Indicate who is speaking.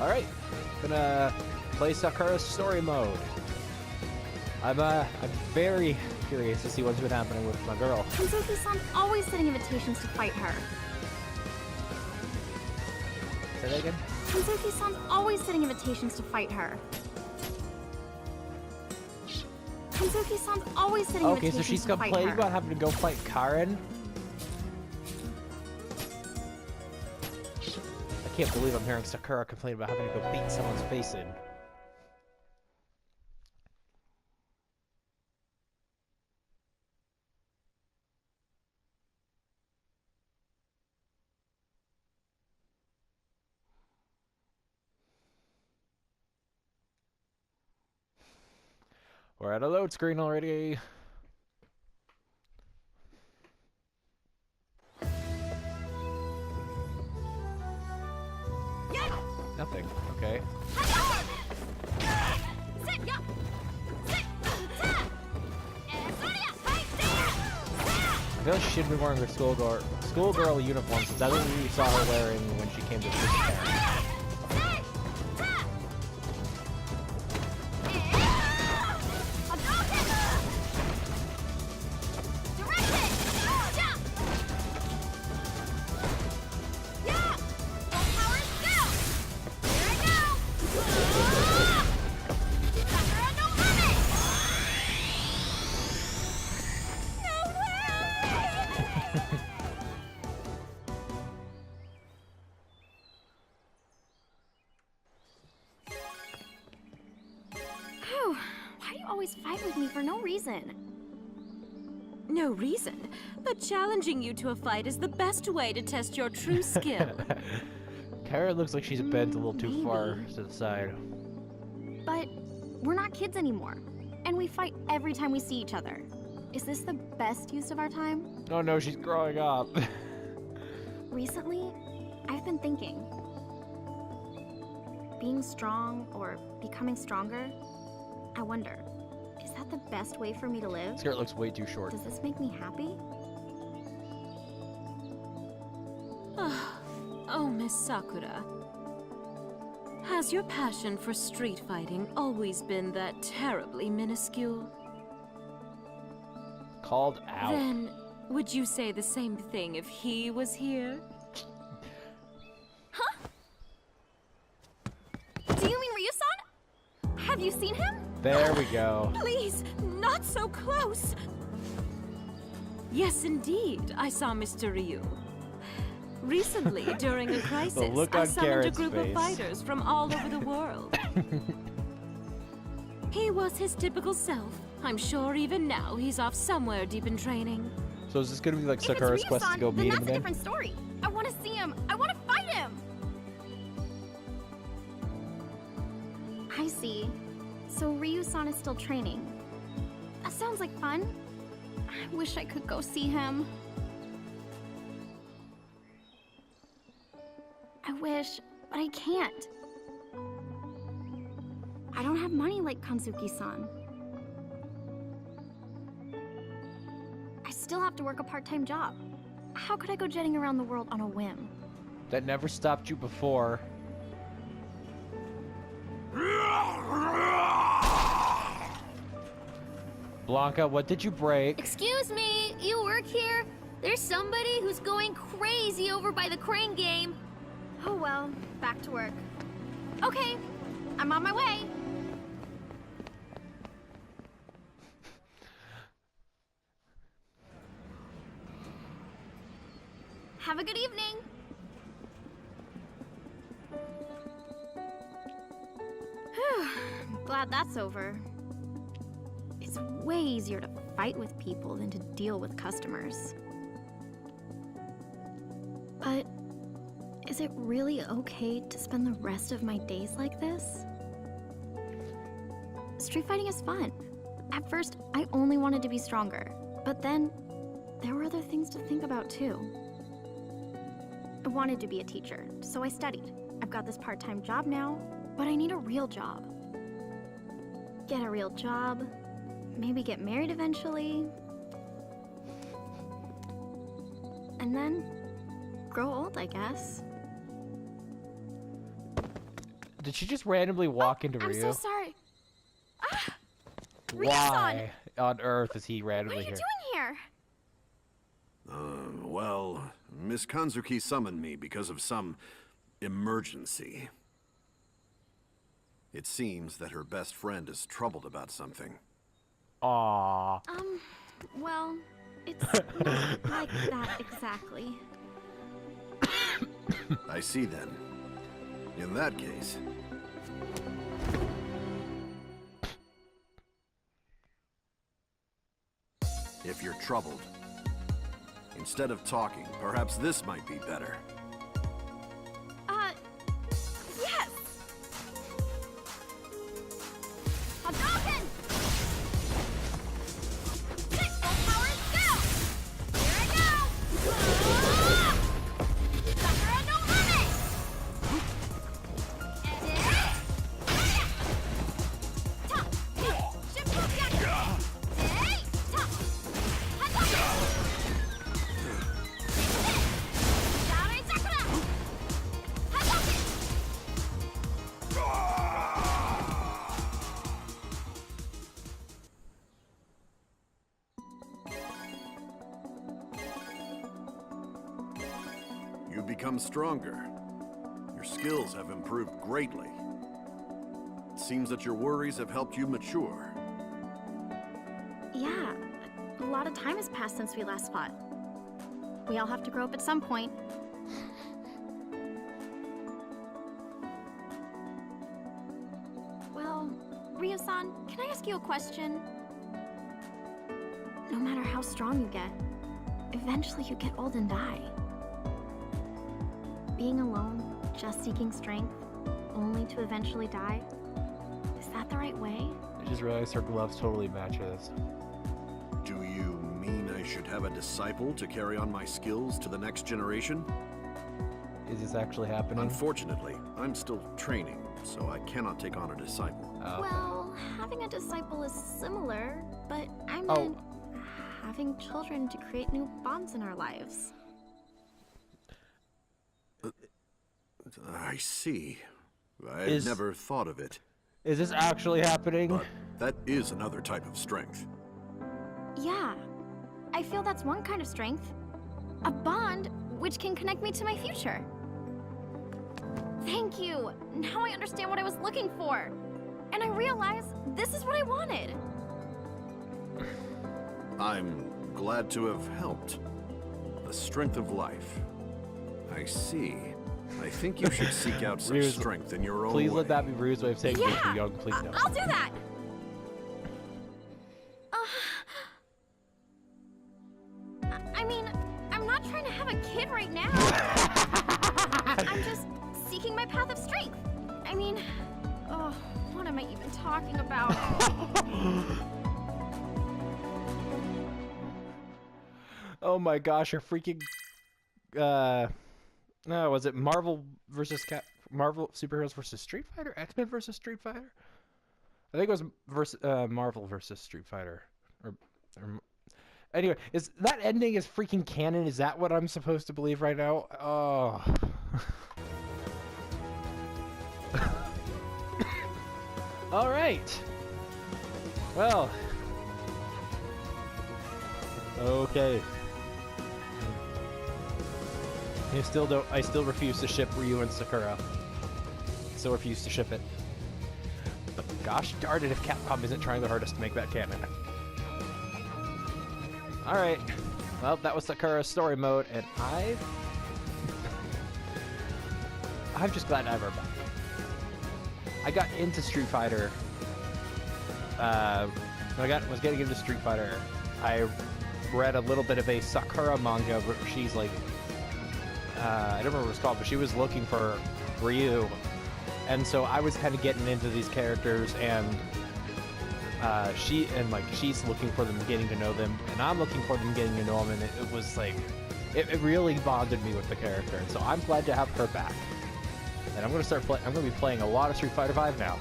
Speaker 1: Alright, gonna play Sakura's story mode. I'm very curious to see what's been happening with my girl.
Speaker 2: Kanzuki-san's always sending invitations to fight her.
Speaker 1: Say that again?
Speaker 2: Kanzuki-san's always sending invitations to fight her. Kanzuki-san's always sending
Speaker 1: Okay,
Speaker 2: invitations
Speaker 1: so she's
Speaker 2: to fight her.
Speaker 1: complaining about having to go fight Karen? I can't believe I'm hearing Sakura complain about having to go beat someone's face in. We're at a load screen already. Nothing. Okay. I feel like she should be wearing her schoolgirl uniform since that's what we saw her wearing when she came to this town.
Speaker 2: Fight with me for no reason.
Speaker 3: No reason, but challenging you to a fight is the best way to test your true skill.
Speaker 1: Kara looks like she's bent a little too far to the side.
Speaker 2: But we're not kids anymore, and we fight every time we see each other. Is this the best use of our time?
Speaker 1: Oh no, she's growing up.
Speaker 2: Recently, I've been thinking. Being strong or becoming stronger, I wonder. Is that the best way for me to live?
Speaker 1: Skirt looks way too short.
Speaker 2: Does this make me happy?
Speaker 3: Oh, Miss Sakura. Has your passion for street fighting always been that terribly minuscule?
Speaker 1: Called out.
Speaker 3: Then, would you say the same thing if he was here?
Speaker 2: Huh? Do you mean Ryu-san? Have you seen him?
Speaker 1: There we go.
Speaker 3: Please, not so close! Yes, indeed, I saw Mr. Ryu. Recently, during a crisis, I summoned a group of fighters from all over the world. He was his typical self. I'm sure even now he's off somewhere deep in training.
Speaker 1: So is this gonna be like Sakura's quest to go meet him
Speaker 2: then that's a
Speaker 1: again?
Speaker 2: different story. I want to see him. I want to fight him. I see. So Ryu-san is still training. That sounds like fun. I wish I could go see him. I wish, but I can't. I don't have money like Kanzuki-san. I still have to work a part-time job. How could I go jetting around the world on a whim?
Speaker 1: That never stopped you before. Blanca, what did you break?
Speaker 4: Excuse me, you work here? There's somebody who's going crazy over by the crane game.
Speaker 2: Oh well, back to work. Okay, I'm on my way. Have a good evening. Whew, I'm glad that's over. It's way easier to fight with people than to deal with customers. But is it really okay to spend the rest of my days like this? Street fighting is fun. At first, I only wanted to be stronger, but then there were other things to think about too. I wanted to be a teacher, so I studied. I've got this part-time job now, but I need a real job. Get a real job, maybe get married eventually, and then grow old, I guess.
Speaker 1: Did she just randomly walk into
Speaker 2: I'm
Speaker 1: Ryu?
Speaker 2: so sorry. Ah!
Speaker 1: Why on earth is he randomly
Speaker 2: What are you
Speaker 1: here?
Speaker 2: doing here?
Speaker 5: Well, Miss Kanzuki summoned me because of some emergency. It seems that her best friend is troubled about something.
Speaker 1: Aww.
Speaker 2: Well, it's not like that exactly.
Speaker 5: I see then. In that case... If you're troubled, instead of talking, perhaps this might be better.
Speaker 2: Yes! Hadouken! Six full powers, go! Here I go! Ah! Sakura no Hame! Ta! Shippo Gakka! Hey! Ta! Hadouken! Share Sakura! Hadouken!
Speaker 5: You've become stronger. Your skills have improved greatly. It seems that your worries have helped you mature.
Speaker 2: Yeah, a lot of time has passed since we last fought. We all have to grow up at some point. Well, Ryo-san, can I ask you a question? No matter how strong you get, eventually you get old and die. Being alone, just seeking strength, only to eventually die, is that the right way?
Speaker 1: I just realized her gloves totally match his.
Speaker 5: Do you mean I should have a disciple to carry on my skills to the next generation?
Speaker 1: Is this actually happening?
Speaker 5: Unfortunately, I'm still training, so I cannot take on a disciple.
Speaker 1: Oh.
Speaker 2: Well, having a disciple is similar, but I meant
Speaker 1: Oh.
Speaker 2: having children to create new bonds in our lives.
Speaker 5: I see. I've never thought of it.
Speaker 1: Is this actually happening?
Speaker 5: But that is another type of strength.
Speaker 2: Yeah, I feel that's one kind of strength. A bond which can connect me to my future. Thank you! Now I understand what I was looking for. And I realize this is what I wanted.
Speaker 5: I'm glad to have helped. The strength of life. I see. I think you should seek out some
Speaker 1: Ryu's-
Speaker 5: strength in your own
Speaker 1: Please
Speaker 5: way.
Speaker 1: let that be Ryu's way of saying you're too young. Please no.
Speaker 2: I'll do that! I mean, I'm not trying to have a kid right now. I'm just seeking my path of strength. I mean, oh, what am I even talking about?
Speaker 1: Oh my gosh, you're freaking no, was it Marvel versus Marvel superheroes versus Street Fighter? X-Men versus Street Fighter? I think it was Marvel versus Street Fighter. Or anyway, is that ending is freaking canon? Is that what I'm supposed to believe right now? Oh. All right. Well. Okay. I still refuse to ship Ryu and Sakura. Still refuse to ship it. But gosh darn it if Capcom isn't trying the hardest to make that canon. Alright. Well, that was Sakura's story mode, and I'm just glad to have her back. I got into Street Fighter. When I was getting into Street Fighter, I read a little bit of a Sakura manga where she's like, I don't remember what it's called, but she was looking for Ryu. And so I was kind of getting into these characters, and she's looking for them, getting to know them, and I'm looking for them, getting to know them, and it was like, it really bonded me with the character. And so I'm glad to have her back. And I'm gonna be playing a lot of Street Fighter V now.